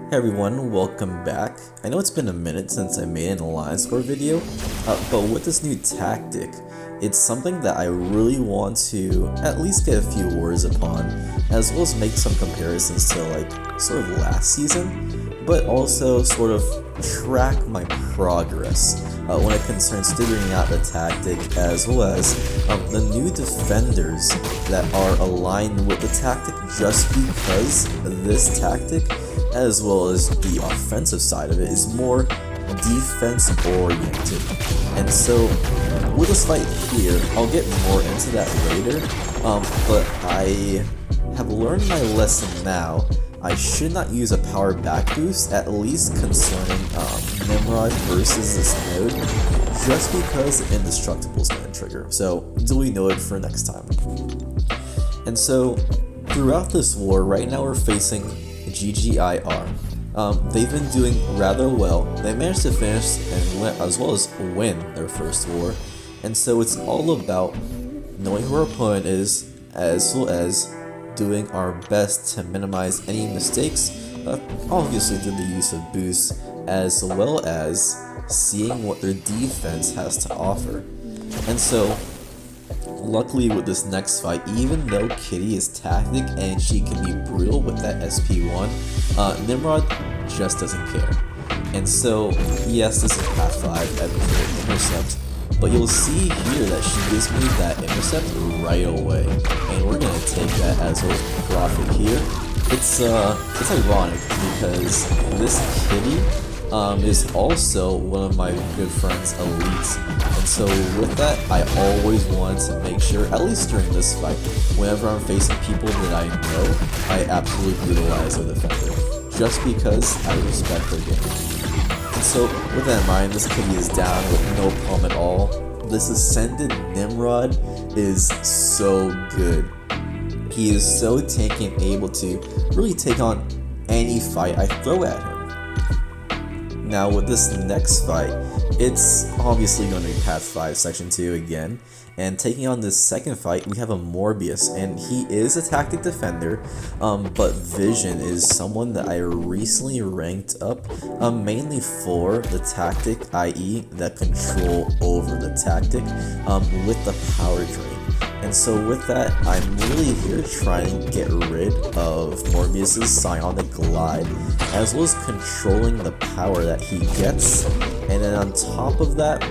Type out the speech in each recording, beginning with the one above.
Hey everyone, welcome back. I know it's been a minute since I made an Alliance Score video, but with this new tactic, it's something that I really want to at least get a few words upon, as well as make some comparisons to sort of last season, but also sort of track my progress when it concerns figuring out the tactic, as well as the new defenders that are aligned with the tactic, just because this tactic, as well as the offensive side of it, is more defense oriented. And so with this fight here, I'll get more into that later, but I have learned my lesson now. I should not use a power back boost, at least concerning Nimrod versus this node, just because the Indestructible is going to trigger. So duly noted for next time. And so throughout this war, right now we're facing GGIR. They've been doing rather well. They managed to finish and win, as well as win their first war, and so it's all about knowing who our opponent is, as well as doing our best to minimize any mistakes, obviously through the use of boosts, as well as seeing what their defense has to offer. And so luckily with this next fight, even though Kitty is tactic and she can be brutal with that SP1, Nimrod just doesn't care. And so yes, this is path 5 at the intercept, but you'll see here that she gives me that intercept right away, and we're gonna take that as a profit here. It's ironic because this Kitty is also one of my good friend's elites, and so with that, I always wanted to make sure, at least during this fight, whenever I'm facing people that I know, I absolutely brutalize the defender, just because I respect their game. And so with that in mind, this Kitty is down with no problem at all. This Ascended Nimrod is so good. He is so tanky and able to really take on any fight I throw at him. Now with this next fight, it's obviously going to be Path 5 Section 2 again, and taking on this second fight, we have a Morbius, and he is a tactic defender, but Vision is someone that I recently ranked up, mainly for the tactic, i.e. the control over the tactic, with the power drain. And so with that, I'm really here trying to get rid of Morbius's Psionic Glide, as well as controlling the power that he gets, and then on top of that,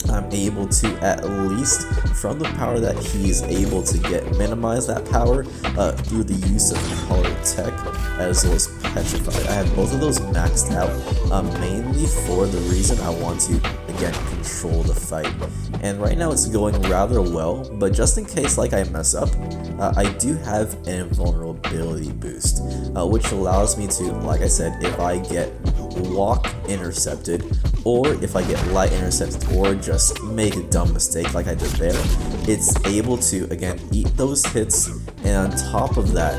I'm able to, at least from the power that he's able to get, minimize that power through the use of Color Tech, as well as Petrified. I have both of those maxed out, mainly for the reason I want to, again, control the fight. And right now it's going rather well, but just in case I mess up, I do have an invulnerability boost, which allows me to, like I said, if I get walk intercepted, or if I get light intercepted, or just make a dumb mistake like I did there, it's able to, again, eat those hits, and on top of that,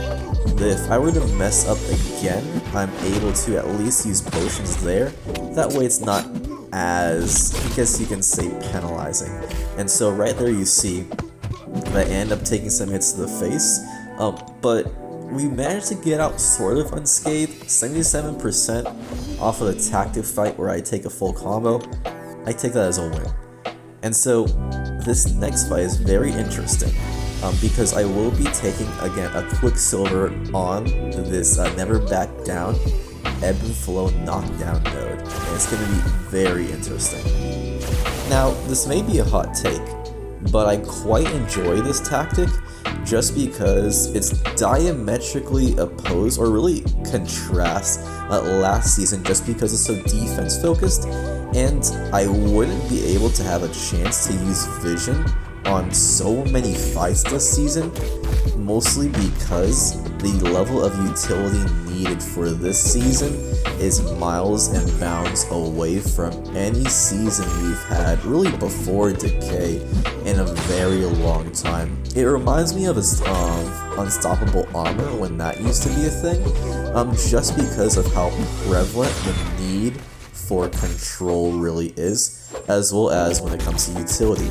if I were to mess up again, I'm able to at least use potions there. That way it's not as, I guess you can say, penalizing. And so right there you see that I end up taking some hits to the face, but we managed to get out sort of unscathed, 77% off of the tactic fight where I take a full combo. I take that as a win. And so this next fight is very interesting, because I will be taking, again, a Quicksilver on this Never Back Down Ebb and Flow knockdown node, and it's going to be very interesting. Now, this may be a hot take, but I quite enjoy this tactic, just because it's diametrically opposed, or really contrasts last season, just because it's so defense focused, and I wouldn't be able to have a chance to use Vision on so many fights this season, mostly because the level of utility needed for this season is miles and bounds away from any season we've had, really before Decay, in a very long time. It reminds me of Unstoppable Armor when that used to be a thing, just because of how prevalent the need for control really is, as well as when it comes to utility.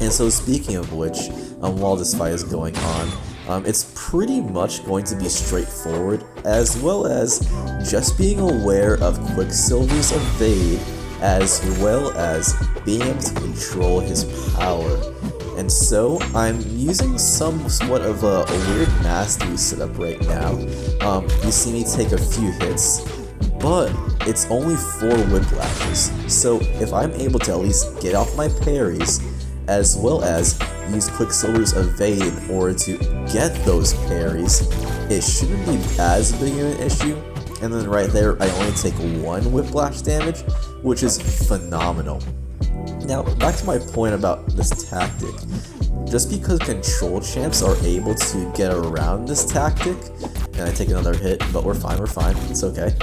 And so speaking of which, while this fight is going on, It's pretty much going to be straightforward, as well as just being aware of Quicksilver's evade, as well as being able to control his power. And so I'm using somewhat of a weird mastery setup right now. You see me take a few hits, but it's only 4 whiplashes. So if I'm able to at least get off my parries, as well as use Quicksilver's evade in order to get those parries, it shouldn't be as big of an issue. And then right there, I only take 1 whiplash damage, which is phenomenal. Now, back to my point about this tactic. Just because control champs are able to get around this tactic, and I take another hit, but we're fine, it's okay.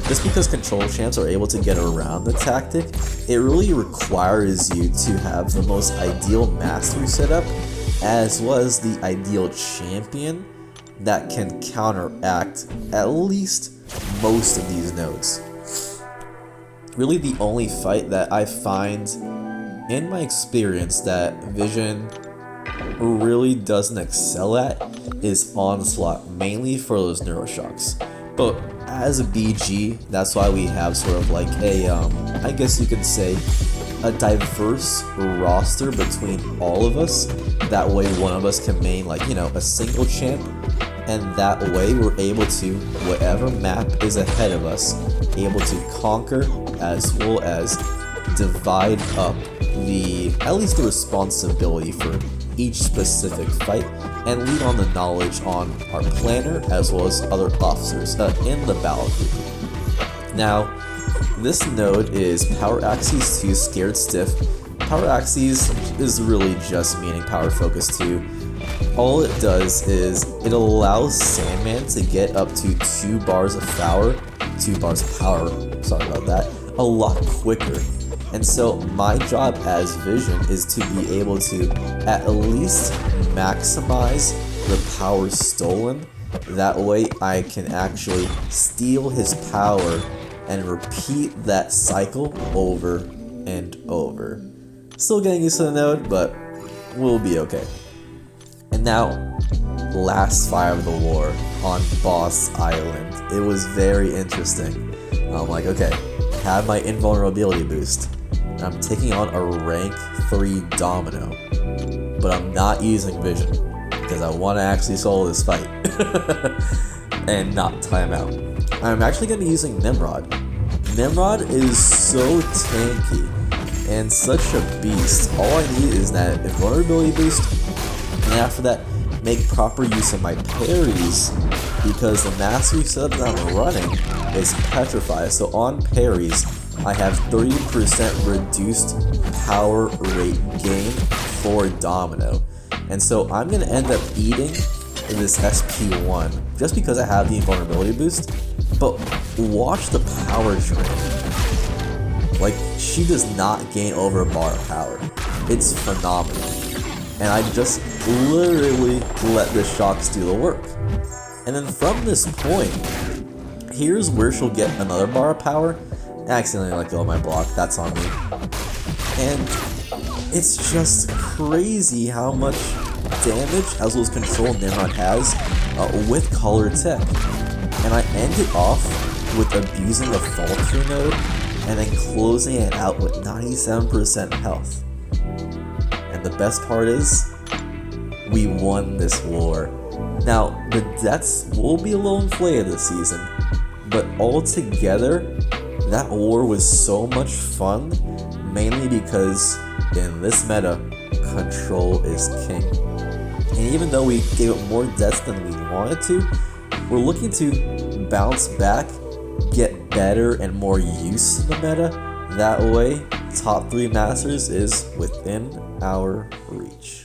Just because control champs are able to get around the tactic, it really requires you to have the most ideal mastery setup, as well as the ideal champion that can counteract at least most of these nodes. Really, the only fight that I find in my experience that Vision really doesn't excel at is Onslaught, mainly for those neuroshocks. But as a BG, that's why we have sort of like a, I guess you could say, a diverse roster between all of us. That way one of us can main, like, you know, a single champ, and that way we're able to, whatever map is ahead of us, able to conquer, as well as divide up at least the responsibility for each specific fight, and lean on the knowledge on our planner as well as other officers in the battle group. Now, this node is Power Axes 2 Scared Stiff. Power Axes is really just meaning Power Focus 2. All it does is it allows Sandman to get up to 2 bars of power, sorry about that, a lot quicker. And so my job as Vision is to be able to at least maximize the power stolen. That way I can actually steal his power and repeat that cycle over and over. Still getting used to the node, but we'll be okay. And now, last fight of the war on Boss Island. It was very interesting. I'm like, okay, have my invulnerability boost. I'm taking on a rank 3 Domino, but I'm not using Vision because I want to actually solo this fight and not time out. I'm actually going to be using Nimrod. Nimrod is so tanky and such a beast. All I need is that invulnerability boost, and after that, make proper use of my parries, because the mastery setup that I'm running is Petrify. So on parries, I have 30% reduced power rate gain for Domino. And so I'm going to end up eating this SP1 just because I have the invulnerability boost. But watch the power drain. Like, she does not gain over a bar of power. It's phenomenal. And I just literally let the shocks do the work. And then from this point, here's where she'll get another bar of power. I accidentally let go of my block, that's on me. And it's just crazy how much damage as well as control Nimrod has with color tech. And I end it off with abusing the Falter node and then closing it out with 97% health. And the best part is, we won this war. Now, the deaths will be a little inflated this season, but altogether, that war was so much fun, mainly because in this meta, control is king. And even though we gave it more deaths than we wanted to, we're looking to bounce back, get better and more use in the meta. That way, top 3 masters is within our reach.